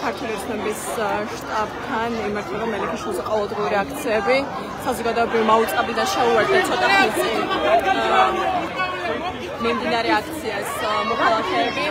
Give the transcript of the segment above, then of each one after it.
ქართული ოცნების შტაბთან იმართება მელიქიშვილის ყოველდღიური აქციები. საზოგადოებრივ მაუწყებლიდან შეუერთდა ცოტა ხნის წინ მიმდინარე აქციას მოქალაქეები.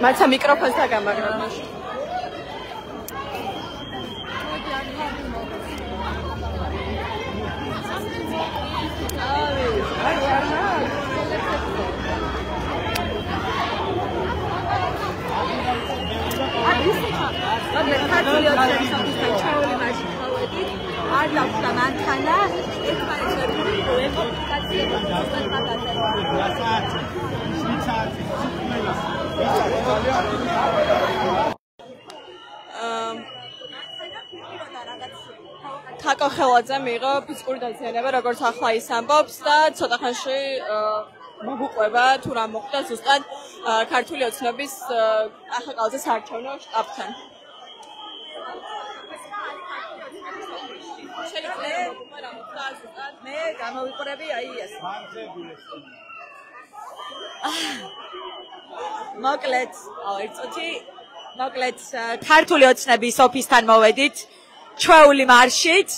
Mața microfon sta გამაგრა მაშინ. მანქანა ერთმანეთს თაკო ხელაძე მიიღო ფიზიკური დაზიანება, როგორც ახლა ის ამბობს და ცოტა ხანში მოგუყვება თუ რა მოხდა ზუსტად ქართული ოცნების ახალგაზრდა საარჩევნო შტაბთან. მე გამოვიყურები აი ეს. მოკლედ, ქართული ოცნების ოფისთან მოვედით, ჩვეული მარშით,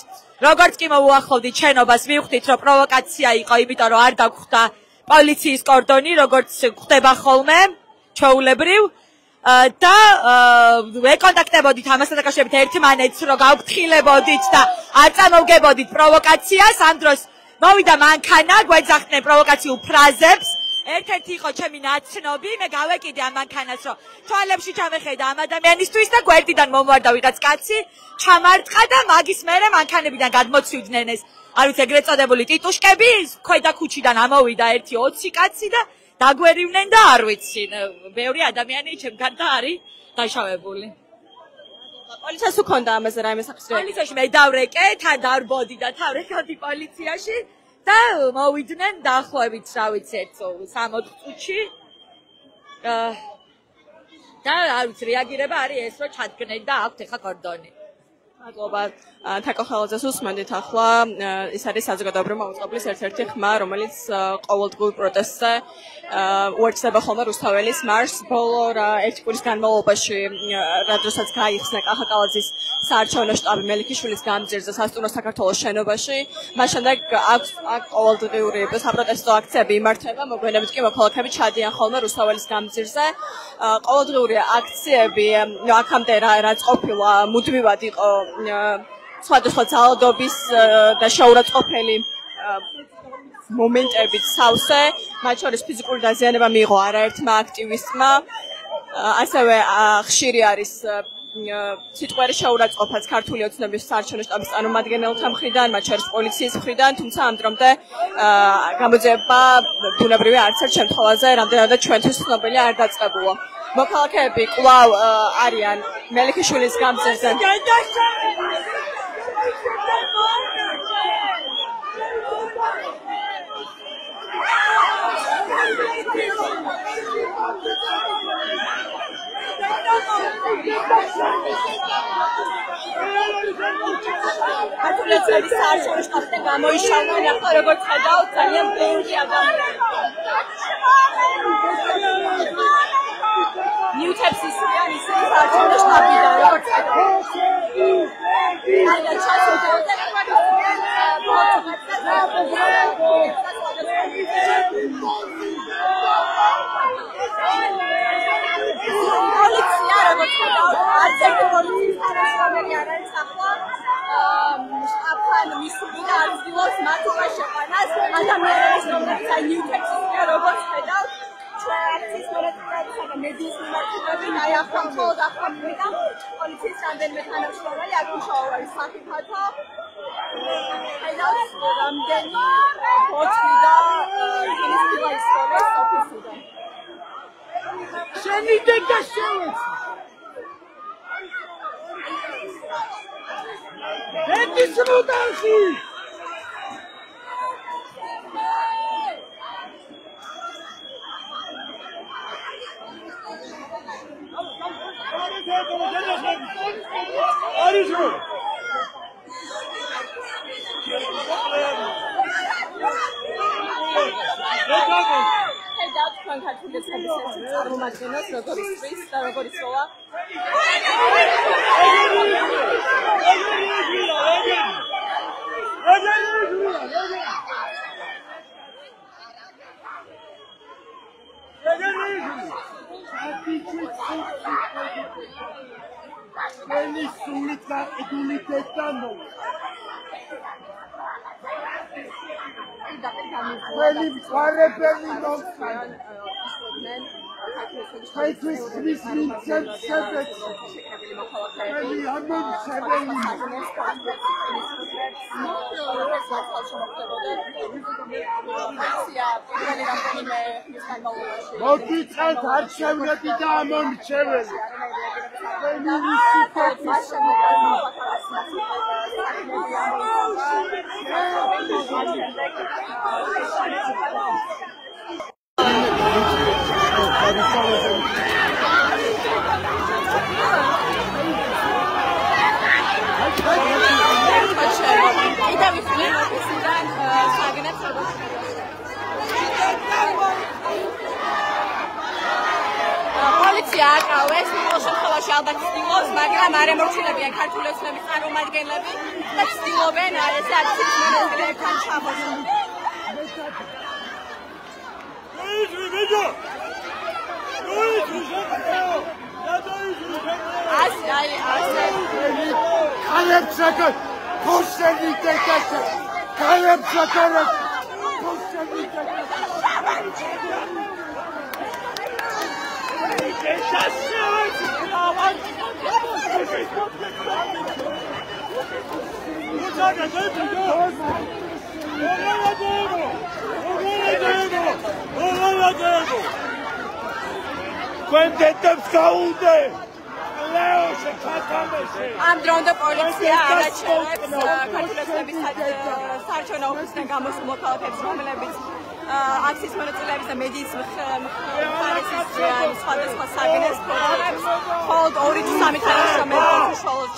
როგორც კი მოვუახლოვდით შენობას, მივხვდით, რომ პროვოკაცია იყო, იმიტომ რომ არ დაგხვდა პოლიციის კორდონი, როგორც ხდება ხოლმე, ჩვეულებრივ. და ვეკონტაქტებოდით ამასთან დაკავშირებით ერთმანეთს, რომ გავფრთხილებოდით და არ წამოვგებოდით პროვოკაციას, ამ დროს მოვიდა მანქანა, გვეძახდნენ პროვოკაციულ ფრაზებს. ერთ-ერთი იყო ჩემი ნაცნობი, მე გავეკიდე ამ მანქანას, რომ თვალებში ჩამეხედა ამ ადამიანისთვის და გვერდიდან მომვარდა ვიღაც კაცი, ჩამარტყა და მაგის მერე მანქანებიდან გადმოცივდნენ ეს, არ ვიცი, ეგრეთ წოდებული ტიტუშკები, ქვედა ქუჩიდან ამოვიდა ერთი 20 კაცი და დაგვერივნენ და არ ვიცი, ბევრი ადამიანი ჩემგან და არის დაშავებული. პოლიციას უქონდა ამაზე რაიმე სახსრები? პოლიციაში მე დავრეკე, თან დავბოდი და თავრეკავდი პოლიციაში და მოვიდნენ დაახლოებით, რა ვიცი, 3-4 წუთში. და არ ვიცი, რეაგირება არის ეს, რომ ჩადგნენ და აქვთ ახლა კორდონი. მადლობა. თაკო ხელაძეს უსმენდით ახლა, ის არის საზოგადოებრივი მოწყობლის ერთ-ერთი ხმა, რომელიც ყოველდღიურ პროტესტზე უერთდება ხოლმე რუსთაველის მარშს. ბოლო ერთი კვირის განმავლობაში, როდესაც გაიხსნა კახაკალაძის საარჩევნო შტაბი მელიქიშვილის გამზირზე სასტუმრო საქართველოს შენობაში, მას შემდეგ აქ ყოველდღიური საპროტესტო აქციები იმართება, მოგვიანებით კი მოქალაქეები ჩადიან ხოლმე რუსთაველის გამზირზე. ყოველდღიური აქციები აქამდე რაც ყოფილა მუდმივად იყო სხვადასხვა ძალადობის და შეურაცხყოფელი მომენტებით სავსე, მათ შორის ფიზიკური დაზიანება მიიღო არაერთმა აქტივისტმა, ასევე ხშირი არის სიტყვიერი შეურაცხყოფაც ქართული ოცნების საარჩევნო შტაბის წარმომადგენელთა მხრიდან, მათ შორის პოლიციის მხრიდან, თუმცა ამ დრომდე გამოძიება ბუნებრივია არც ერთ შემთხვევაზე, რამდენადაც ჩვენთვის ცნობილი არ დაწყებულა. მოქალაქეები კვლავ არიან მელიქიშვილის გამზირზე. ქართული ოცნების საარჩევნო შტაბიდან გამოიშალნენ, ახლა როგორც ხედავთ, ძალიან ბევრი ადამიანი. ნიუთებს ისვრიან ისინი საარჩევნო შტაბიდან, როგორც ხედავთ. აი, ჩასულდეოდა პოლიცია, როგორც ხედავთ, არც ერთი პოლიციის თანაშმომელი არ არის ახლა. შტაბთან მისული და არ ვცდილობს მათ უკვე შეყვანას. ადამიანების რომლებიც აი ნიუთებს ისვრიან, როგორც ხედავთ. akcijas მონაწილეებისა და მედიის მიმართულებით აი ახლა მხოლოდ ახლა მივიდა პოლიციის რამდენიმე თანამშრომელი აქ მუშაობენ საფიქათო ხედავთ რამდენი ფოთლი და ის ისწავლის ოფისიდან შენიდან და შევეცი ეთის რუდაში მოგიწევთ არჩევნები და ამომრჩეველი. პოლიცია აკავეს, ყოველ შემთხვევაში ალბათ ცდილობს, მაგრამ არ ემორჩილებიან ქართული ოცნების წარმომადგენლები და ცდილობენ ეს აქციის მონაწილეებთან ჩამოსვლა. Am drone poliția aracereps ქართული ოცნების საარჩევნო ოფისიდან გამოსულ მოქალაქეებს, რომლებიც აქციის მონაწილეების და მედიის მხარესის სხვადასხვა საგენეს პროგრამებს მხოლოდ 2-3 თანამშრომელი უშუალოდ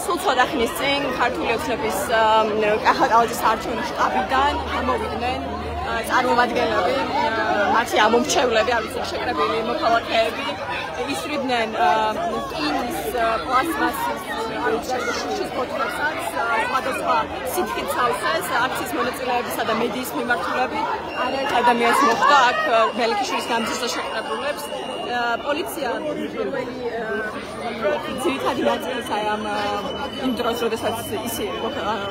სულ ცოტა ხნის წინ ქართული ოცნების კახაკალაძის საარჩევნო შტაბიდან გამოვიდნენ წარმომადგენლები, მათი ამომრჩევლები, არ ვიცი, შეკრებილი მოქალაქეები, ისვრიდნენ რკინის, პლასმასის, შიშის ბოთლებსაც, სხვადასხვა სითხით სავსეს, აქციის მონაწილეებისა და მედიის მიმართულებით. არაერთ ადამიანს მოხვდა აქ მელიქიშვილის გამზირდა შეკრებულებს. პოლიცია პირველი ძირითადი ნაწილის აი ამ იმ დროს, როდესაც ისე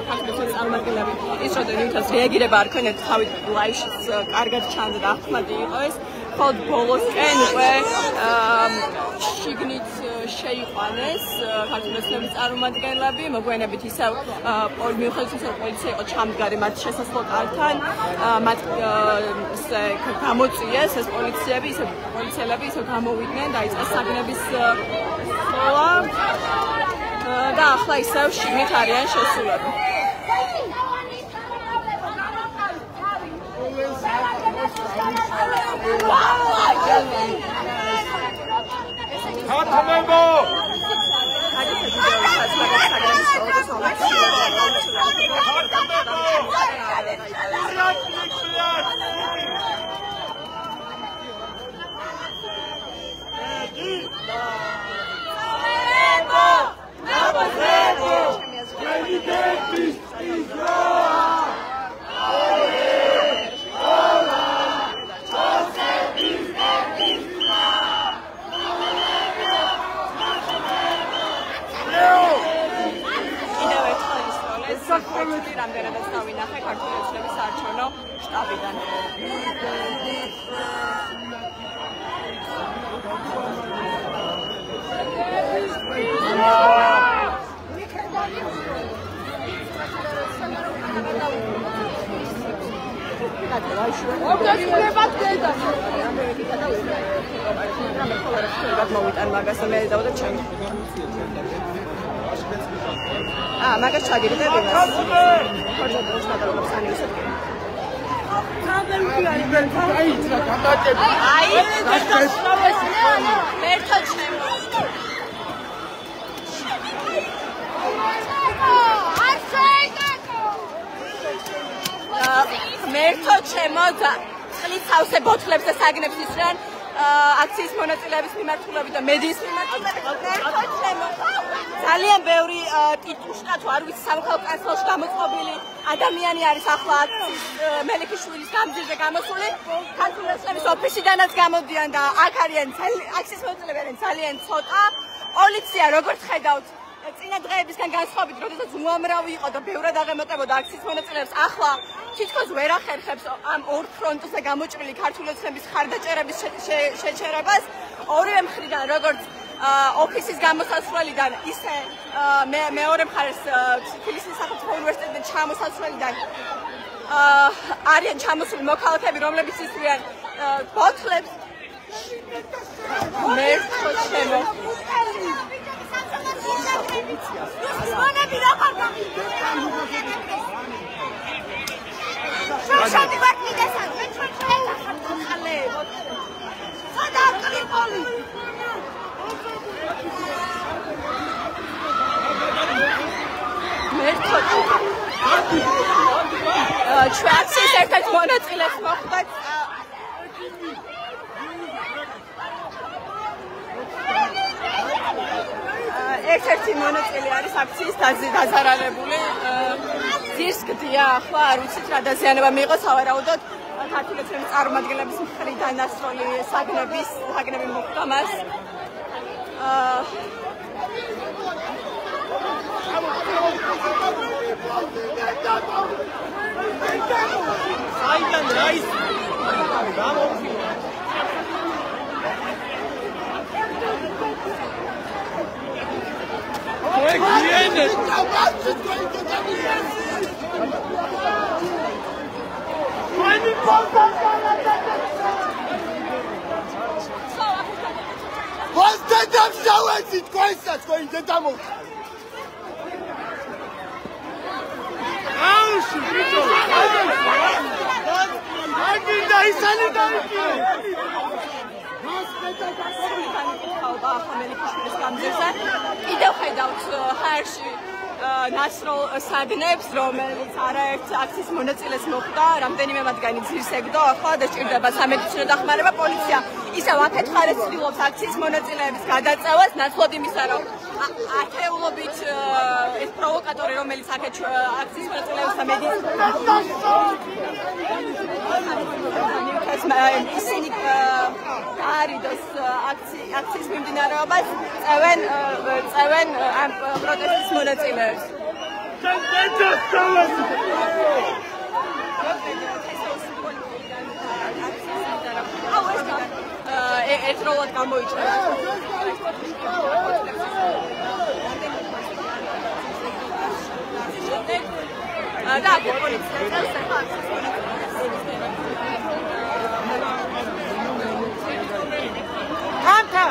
ქართული ოცნების წარმომადგენლები ისროდნენ, ვინც რეაგირება არ ქონიათ, თავით ლაივშიც კარგად ჩანდა და ახმადი იყო ეს. მხოლოდ ბოლოსკენ უკვე შიგნით შეიყვანეს ქართული ოცნების წარმომადგენლები, მოგვიანებით ისევ მიუხედავად იმისა, რომ პოლიცია იყო ჩამდგარი მათ შესასვლელ კართან, მათ გამოწიეს ეს პოლიციელები, ისევ გამოვიდნენ, დაიწყეს საგნების სროლა და ახლა ისევ შიგნით არიან შესულები. რამდენადაც დავინახე ქართული ოცნების საარჩევნო შტაბიდან. მოვიტან მაგას მე დავდა ჩემი. მაგას ჩაგირდა იმას. ხოჭო დავშადარობ სანიუსო. აი, მერტო ჩემო. მერტო ჩემო, წყლის სავსე ბოთლებს და საგნებს ისრან აქციის მონაწილეების მიმართულებით და მედიის მიმართულებით. მერტო ჩემო. ძალიან ბევრი ტიტუშკა თუ არ ვიცი სამხელო კანცელში გამოწყობილი ადამიანი არის ახლა აქციის მელიქიშვილის გამზირზე გამოსული. ქართულების ოფისიდანაც გამოდიან და აქ არიან აქციის მონაწილეები ძალიან ცოტა. პოლიცია როგორც ხედავთ წინა დღეებისგან განსხვავებით, როდესაც უამრავი იყო და ბევრად აღემატებოდა აქციის მონაწილეებს, ახლა თითქოს ვერ ახერხებს ამ ორ ფრონტზე გამოჭრილი ქართული ოცნების ხარდაჭერების შეჩერებას. ორივე მხრიდან, როგორც ოფისის გამოსასვლელიდან, ისე მეორე მხარეს თბილისის სახელმწიფო უნივერსიტეტიდან ჩამოსასვლელიდან არიან ჩამოსული მოქალაქეები, რომლებიც ისრიან ბოთლებს. მერტო ჩემო. ჩვენს ერთ-ერთ მონაწილეს მოხვდათ ერთ-ერთი მონაწილე არის აქციის დაზარალებული. ძირს გდია ახლა არ ვიცით რა დაზიანება მიიღო სავარაუდოდ ქართული ოცნების წარმომადგენლების მხრიდან დასრული საგნები მოხვდა მას. საიდან რაის კიდევ ხედავთ ჰაერში ნაცროლ საგნებს, რომელიც არაერთ აქციის მონაწილეს მოხვდა, რამდენიმე მათგანი ძირს ეგდო, ახლა დაჭირდება სამედიცინო დახმარება. პოლიცია ისევ აქეთ მხარეს ცდილობს აქციის მონაწილეების გადაწევას, ნაცვლად იმისა, რომ ათეულობით ეს პროვოკატორი, რომელიც აქეთ აქციის მონაწილეებს და მედიის ისინი გაარიდოს აქციის მიმდინარეობას, წევენ ამ პროტესტის მონაწილეებს. ერთდროულად გამოიჭრა. და აქ პოლიცია წელს ახლა Kanta!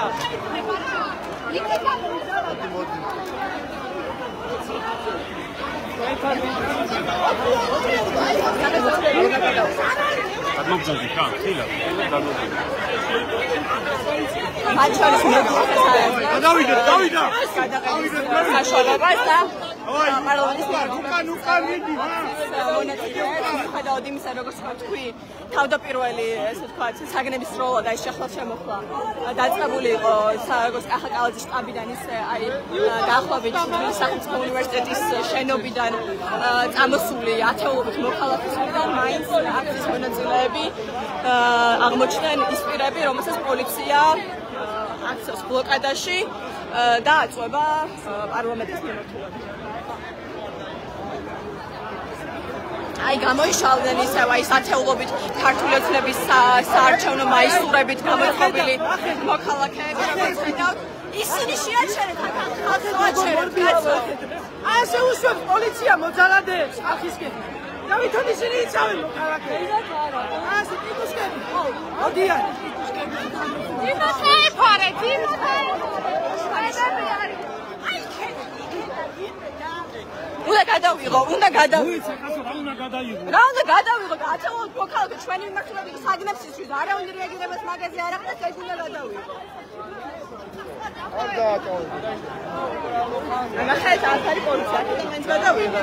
თავდაპირველი ესე ვთქვათ საგნების როლა და ეს შეხვედრა შემოხლა დაწყებული იყო როგორც კახაკალაძის შტაბიდან ისე აი დაახლოებით სახელმწიფო უნივერსიტეტის შენობიდან წამოსული ათეულობით მოქალაქისგან მაინც აქციის მონაწილეები აღმოჩნდნენ ის პირები, რომელსაც პოლიცია აქცევს ბლოკადაში და აწვევა პარლამენტის მიმართულებით. აი გამოიშალდნენ ისევ აი სათეულობით ქართული ოცნების საარჩევნო მაისურებით გამოწყობილი მოქალაქეები, როგორც ხედავთ, ისინი შეაჩერეთ ხალხს, ასე უშვებს პოლიცია მოძალადეებს ხალხისკენ. დავითონის ისინი იცავენ მოქალაქეებს. ასე ტიტუშკები. მოდიან. იმათე ფარე, იმათე. უნდა გადავიღო, უნდა გადავიღო. რა უნდა გადავიღო, აწეულოთ მოქალაქე ჩვენი მიმართულებით საგნებს ისთვის არავინ რეაგირებას მაგაზე არ ახდენს, ეს უნდა გადავიღო. არ დაატოვე. ნახეთ, აქ არის პოლიცია, მაინც გადავიღო.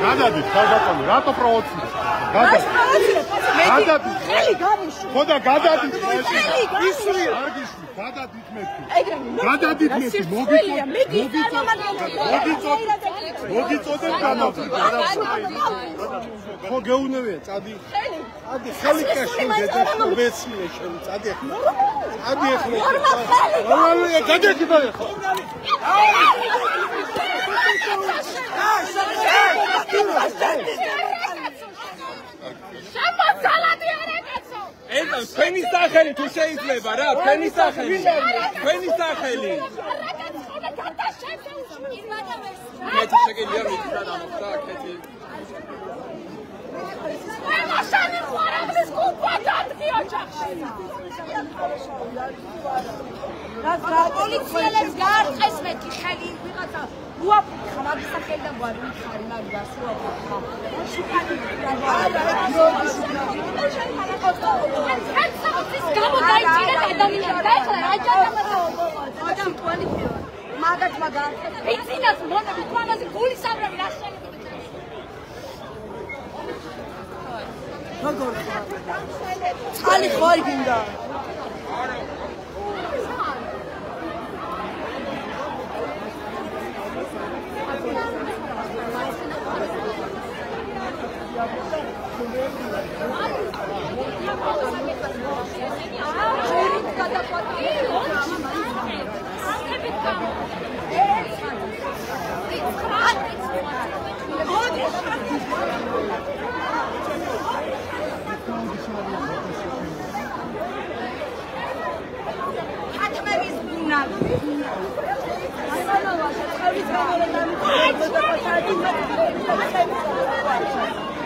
გადადით, ხალხო, რატო პროვოცირებ? გადადით. ხელი გამიშვი. ხოდა გადადით. ისვია. არ გისვი, გადადით მე. გადადით მე. მოგიწოდებ გამოვიდეთ. ხო გეუნებია, წადი. ადი ხელი კაშინ დედა ვეცმიე შენ, წადი ახლა. წადი ახლა. რა გადადი და ახლა. ეს თქვენი სახელი თუ შეიძლება რა, თქვენი სახელი. თქვენი სახელი. მე შეგიძლია მითხრა დამოხდა აქეთი. მაშანი ხარაგლის კუპა დადგი ოჯახში. რა პოლიციელებს გაარწეს მეტი ხელი ვიღაცა უაფრთხა მაგის სახელიდან გვარვიხარი მაგას უაფრთხა. ეს გამოდაიჭირეთ ადამიანს და ეხლა რა ჯანამაცა адам twani მაგათ მაგარ ბიზნეს მონები თუ ამაზე გული სამრავი რა შეიძლება როგორ ხალი ხო არ გინდა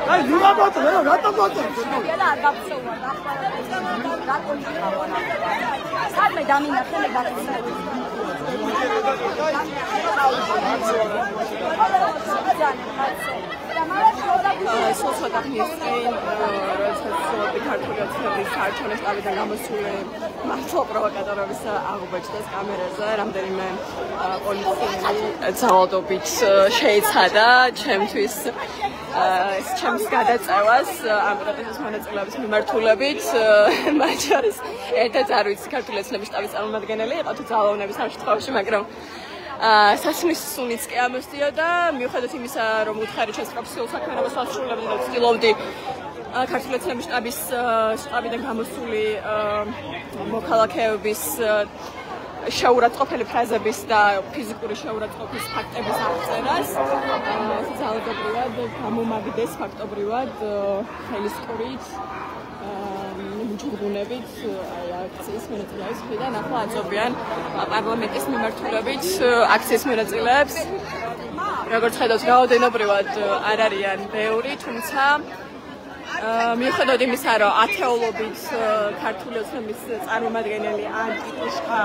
აი 누가 봤어? 내가 갖다 봤어. 얘는 안 갔어. 나 살me 담이나 텔레 갔어. სოცა დახნისკენ როცა ქართულიაცების საერთაშორისო სტაბიდან გამოსული მართლა პროვოკატორების აღუბეჭდეს კამერაზე რამდენიმე პოლიციელი ძალადობით შეიცადა ჩემთვის ეს ჩემს გადაწევას ამ პროტესტის მონაწილეობის მიმართულებით მათ შორის ერთად არ ვიცი ქართულიაცების შტაბის წარმომადგენელი იყო თუ ძალაუნების ამ შემთხვევაში მაგრამ სასმის სუნიც კი ამოსდიოდა მიუხედავად იმისა რომ უთხარი ჩვენს პროფესიულ საქმიანობას ვასრულებდი და ვცდილობდი ქართულიაცების შტაბიდან გამოსული მოქალაქეების შეურაცხყოფელი ფრაზების და ფიზიკური შეურაცხყოფის ფაქტების აღწერას ძალადობრივად გამომაგდეს ფაქტობრივად ხელისყურით ჯგუნებით აი აქციის მონაწილეების მხრიდან ახლა აწობიან პარლამენტის მიმართულებით აქციის მონაწილეებს როგორც ხედავთ რაოდენობრივად არ არიან ბევრი თუმცა მიუხედავად იმისა, რომ ათეულობით ქართული ოცნების წარმომადგენელი ან ტიტუშკა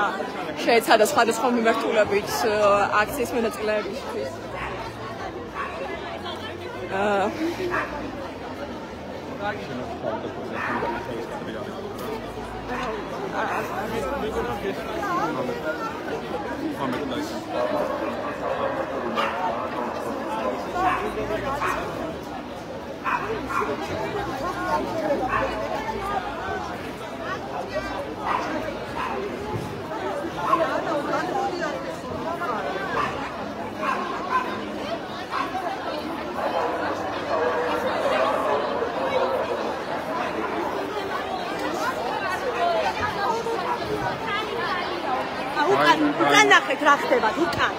შეეცადა სხვადასხვა მიმართულებით აქციის მონაწილეებისთვის. უკან ნახეთ რა ხდება უკან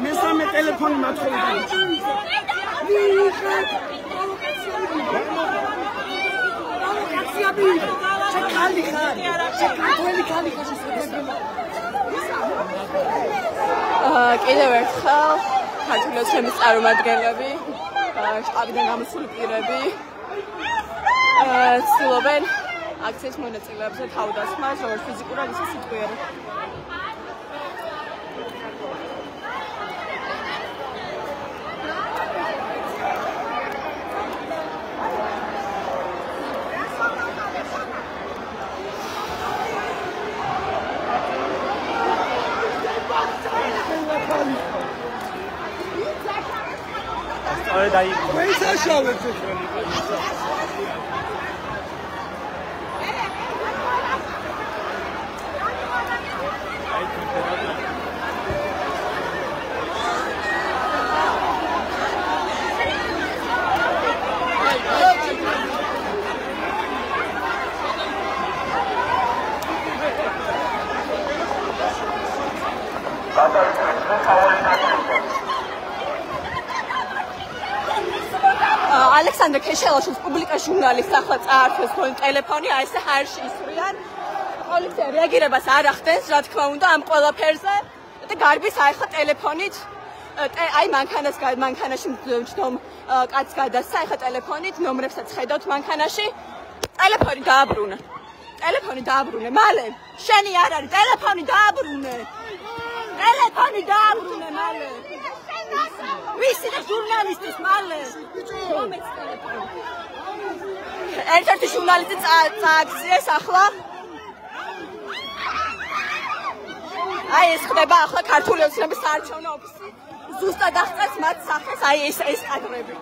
მესამე ტელეფონი მათხოვნდა. კიდევ ერთხელ ქართული ოცნების წარმომადგენლები, შტაბიდან გამოსული პირები ცდილობენ აქციის მონაწილეებზე თავდასხმას, როგორც ფიზიკურად, ისე სიტყვიერად. ალექსანდრე ქეშელაშვილის პუბლიკა ჟურნალისტს ახლა წაართვეს ტელეფონი, აი ესე ჰაერში ისვრიან. პოლიცია რეაგირებას არ ახდენს, რა თქმა უნდა, ამ ყველაფერზე და გარბის აი ახლა ტელეფონით აი მანქანაში მჯდომ კაცს გადასცა, აი ახლა ტელეფონით ნომრებსაც ხედავთ მანქანაში. ტელეფონი დააბრუნე. ტელეფონი დააბრუნე, მალე. შენი არ არის, ტელეფონი დააბრუნე. ტელეფონი დააბრუნე, მალე. ვისი და ჟურნალისტის მალე. ერთ-ერთი ჟურნალისტი წააქციეს ახლა. აი ეს ხდება ახლა ქართული ოცნების საარჩევნო ოფისი. ზუსტად აღწევს მათ სახეს აი ეს კადრები.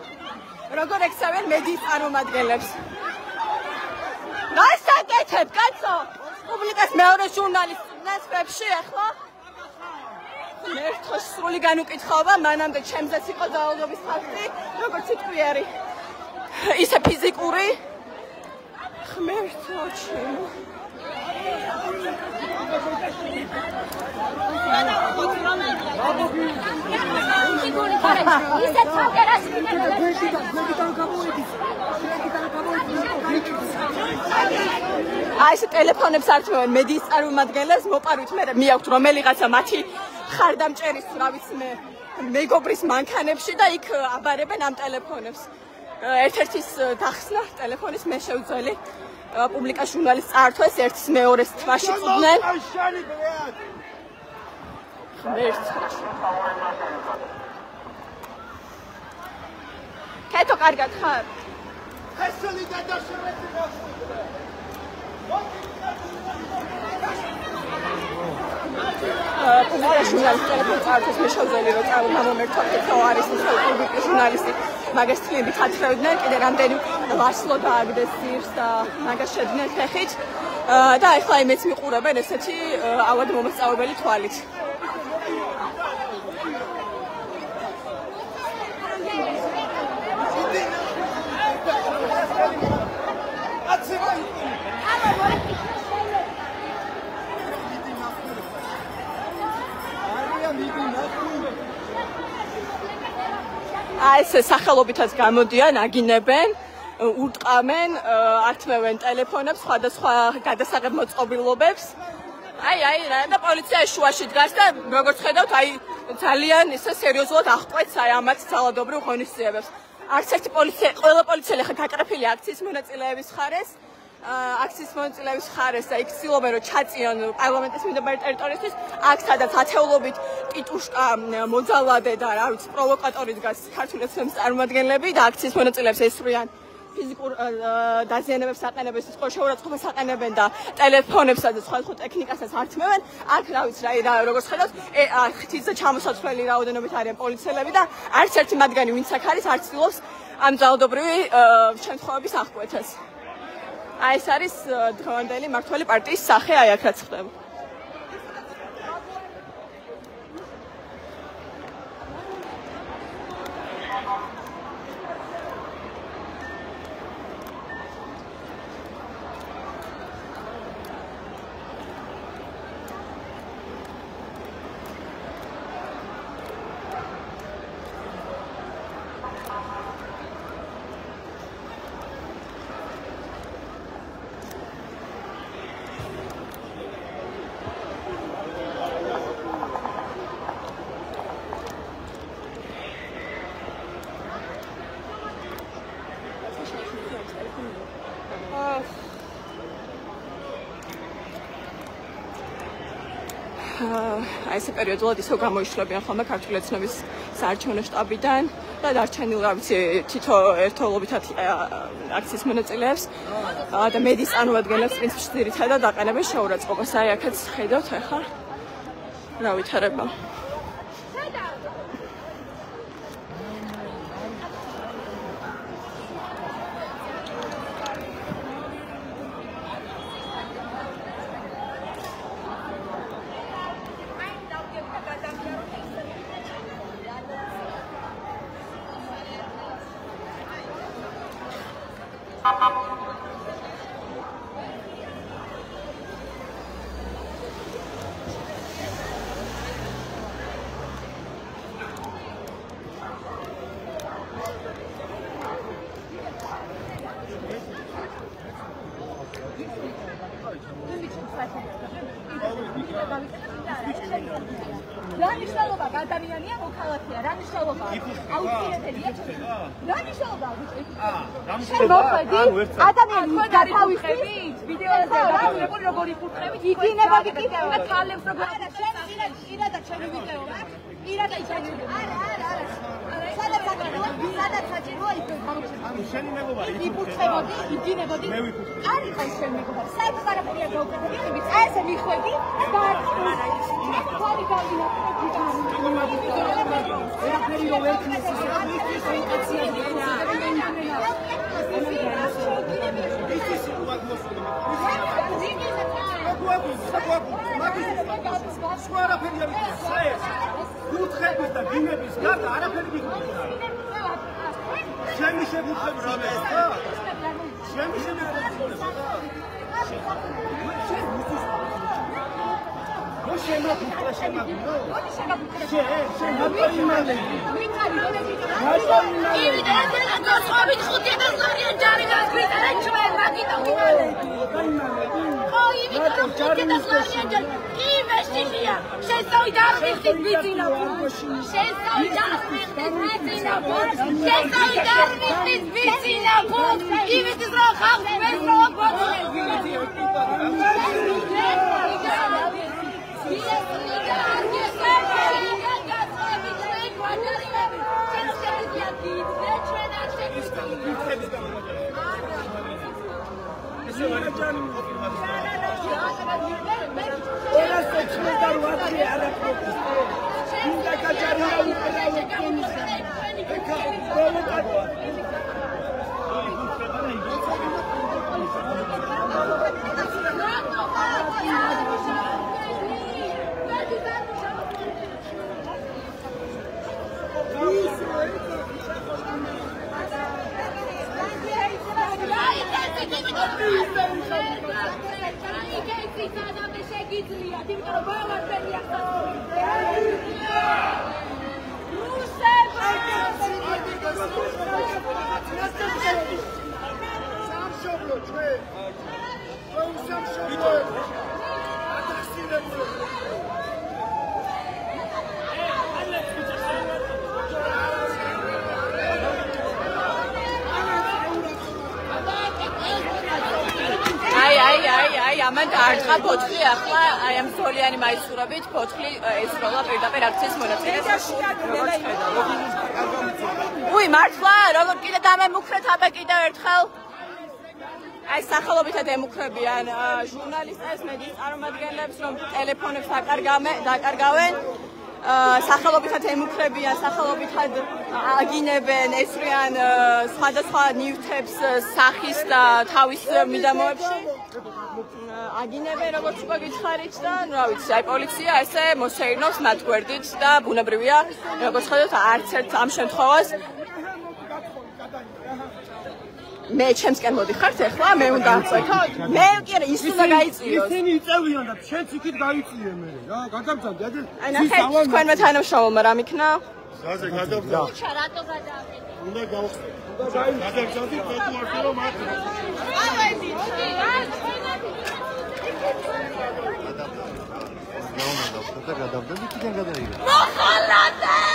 როგორ ექცევენ მედიის წარმომადგენლებს. გასაკეთებ, კაცო! პუბლიკას მეორე ჟურნალისტს ვებში ახლა. მერთხოს სრული განუკითხაობა, მანამდე ჩემზეც იყო ძალადობის ფაქტი, როგორც სიტყვიერი. ისე ფიზიკური. ღმერთო ჩემო. აი ეს ტელეფონებს ართმევენ მედიის წარმომადგენლებს, მოპარვით მე მიაქვთ რომელიღაცა მათი ხარდამჭერის, რა ვიცი მე, მეგობრის მანქანებში და იქ აბარებენ ამ ტელეფონებს. ერთ-ერთის დახსნა ტელეფონის მე შევძელი პუბლიკა ჟურნალისტს წაართვეს, ერთის მეორეს თვაში წუდნენ. კეთო კარგად ხარ? ესენი გადაშევეთი მოხდა. პუბლიკა ჟურნალისტს ტელეფონს წაართვეს, მე შევძელი რომ გამომერთვა კეთო არის ის პუბლიკა ჟურნალისტი. მაგას თლებით ათრევდნენ, კიდე რამდენი ვარსლო დააგდეს ძირს და მაგას შედნენ ფეხით და ახლა იმეც მიყურებენ ესეთი ავად მომასწავლებელი თვალით. ეს სახელობითაც გამოდიან, აგინებენ, ურტყამენ, ართმევენ ტელეფონებს, სხვადასხვა გადასაღებ მოწყობილობებს. და პოლიცია შუაში დგას და როგორც ხედავთ, ძალიან ისე სერიოზულად აღკვეთს ამათ ძალადობრივ ღონისძიებებს. არც ერთი ყველა პოლიციელი ხა გაკრეფილი აქციის მონაწილეების ხარეს. აქციის მონაწილეების ხარეს და იქ ცდილობენ რომ ჩაწიონ პარლამენტის მიმდებარე ტერიტორიისთვის, აქ სადაც ათეულობით ტიტუშკა მოძალადე და რა ვიცი პროვოკატორი დგას ქართული ოცნების წარმომადგენლები და აქციის მონაწილეებს ესვრიან ფიზიკურ დაზიანებებს აყენებენ, სიტყვა შეურაცხყოფას აყენებენ და ტელეფონებსა და სხვა ტექნიკასაც ართმევენ. აქ რა ვიცი რა როგორც ხედავთ, ღვთის ჩამოსაცვლელი რაოდენობით არიან პოლიციელები და არც ერთი მათგანი ვინც აქ არის არ ცდილობს ამ ძალადობრივი შემთხვევების აღკვეთას. ეს არის დღევანდელი მმართველი პარტიის სახე, აქ რაც ხდება. ეს პერიოდულად ისევ გამოიშლებიან ხოლმე ქართული ოცნების საარჩევნო შტაბიდან და დარჩენილ რა ვიცი თითო ერთეულობითად აქციის მონაწილეებს და მედიის წარმომადგენლებს პრინციპში ძირითადად აყენებენ შეურაცხყოფას. აქაც ხედავთ ახლა რა ვითარება. რა მნიშვნელობა ადამიანია მოქალაქეა? რა მნიშვნელობა? აუცილებელია. რა მნიშვნელობა? მოხედი ადამიანი გათავისებით ვიდეოზე გადაღებული როგორი ფუტყრებით იქნებოდი კი და თალებს როგორ არა შენ პირადად ჩემი ვიდეო აქვს პირადად ჩემი არა სადაც საჭიროა იქ გამოგცემ შენი მეგობარი იფუტყრებოდი იგინებოდი არის ხან შენ მეგობარი საერთოდ არაფერია გაუკეთებია ესე მიხვედი და თავი გავინა ერაფერი რო ვერ ქნეს კუთხების და გინების გარდა არაფერი მიგხვდება. ჩემი შეგუთხები რა? ჩემი შეგუთხები რა? შემაგუთხა შემაგუთხა. შენ მარტოინალე. ამან დაარტყა ფოთლი ახლა აი ამ სოლიანი მაისურობით ფოთლი ესროლა პირდაპირ აქციის მონაწილეს. უი მართლა როგორ კიდე დამემუქრეთ აბა კიდევ ერთხელ აი სახელობითა დემუქრებიან ჟურნალისტებს მედიის წარმომადგენლებს რომ ტელეფონებს დაკარგავენ სახელობითად ემუქრებიან სახელობითად აგინებენ ესვრიან სხვადასხვა ნივთებს სახის და თავის მიდამოებში აგინებენ როგორც უკვე გითხარით და რა ვიცი აი პოლიცია ესე მოსეირნობს მათ გვერდით და ბუნებრივია როგორც ხედავთ არც ერთ ამ შემთხვევას მე ჩემსკენ მოდიხართ ახლა მე უნდა აღწევთ მე კი არა ის უნდა გაიწიოს ისინი იწევიან და შენც იქით გაიწიე მე რა გადამწამდი აი ნახეთ თქვენმა თანამშრომლმა რამ იქნა გაზე გადამწამდი რატო გადავედი უნდა გავხსნათ გადამწამდი პეტროვსკი რომ აქ ავედი და გადავდები კიდე გადაიღე მოხალატებო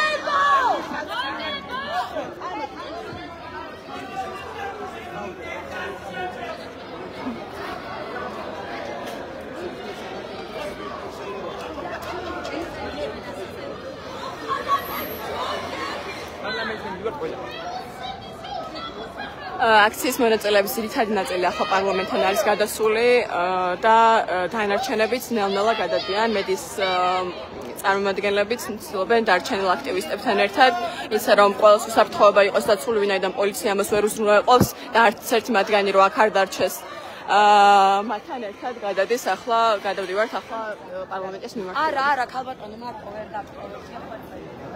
აქციის მონაწილეების ძირითადი ნაწილი ახლა პარლამენტთან არის გადასული და დანარჩენებიც ნელ-ნელა გადადიან მედიის წარმომადგენლებიც ცდილობენ დარჩენილ აქტივისტებთან ერთად ისე რომ ყველას უსაფრთხოება იყოს დაცული ვინაიდან პოლიცია ამას ვერ უზრუნველყოფს და არც ერთი მათგანი რო აქ არ დარჩეს მათთან ერთად გადადის ახლა გადავდივართ ახლა პარლამენტის მიმართულებით არა ქალბატონო მარტო ვერ დავტოვეთ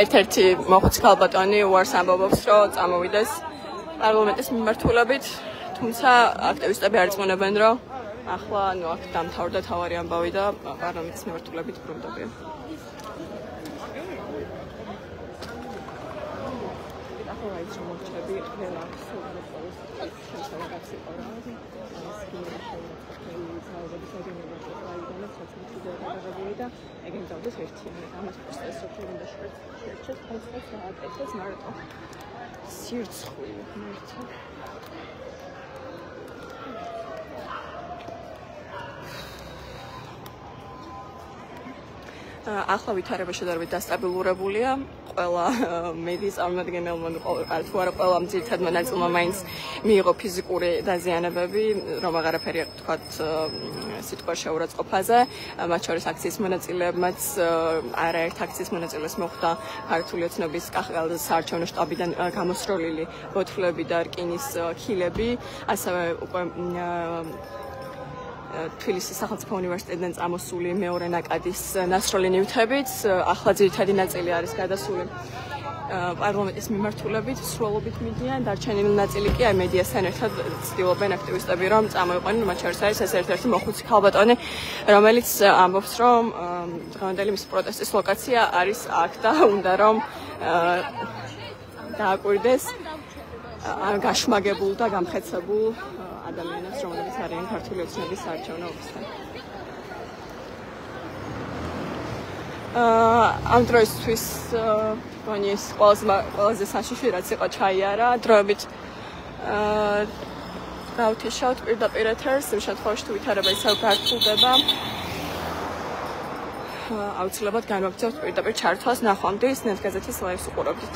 ერთ-ერთი მოხუცი ქალბატონი უარს ამბობს რომ წამოვიდეს პარლამენტის მიმართულებით თუმცა აქტივისტები არ იწმუნებენ რომ ახლა ნუ აქ დამთავრდა თავარი ამბავი და პარლამენტის მიმართულებით ბრუნდებიან და ეგენ დავდეს ერთი ამას პროცესებში უნდა შეერჩეს კონსტრუქციას დააკეთოს მარტო სირცხული მერჩა ახლა ვითარება შედარებით დასტაბილურებულია ყველა მედიის წარმომადგენელმა თუ არა ყველა ძირითადმა ნაწილმა მაინც მიიღო ფიზიკური დაზიანებები რომ აღარაფერი თქვათ სიტყვა შეურაცხყოფაზე მათ შორის აქციის მონაწილეებმაც არაერთ აქციის მონაწილეს მოხდა ქართული ოცნების საარჩევნო შტაბიდან გამოსროლილი ბოთლები და რკინის ქილები ასევე უკვე თბილისის სახელმწიფო უნივერსიტეტიდან წამოსული მეორე ნაკადის ნასროლი ნივთებიც ახლა ძირითადი ნაწილი არის გადასული პარლამენტის მიმართულებით სრულობით მიდიან დარჩენილი ნაწილი კი აი მედიასთან ერთად ცდილობენ აქტივისტები რომ წამოიყვანონ მათ შორის არის ეს ერთ-ერთი მოხუცი ქალბატონი რომელიც ამბობს რომ დღევანდელი მისი პროტესტის ლოკაცია არის აქ და უნდა რომ დააკვირდეს გაშმაგებულ და გამხეცებულ ადამიანებს რომლებიც არიან ქართული ოცნების საარჩევნო ოფისთან. ამ დროისთვის გონიეს ყველაზე საშიში რაც იყო ჩაიარა დროებით გავთიშავთ პირდაპირ ეთერს იმ შემთხვევაში თუ ვითარება ისევ გართულდება აუცილებლად განვაგრძელოთ პირდაპირ ჩართვას ნახვამდის ნეტგაზეთის ლაივს უყურებთ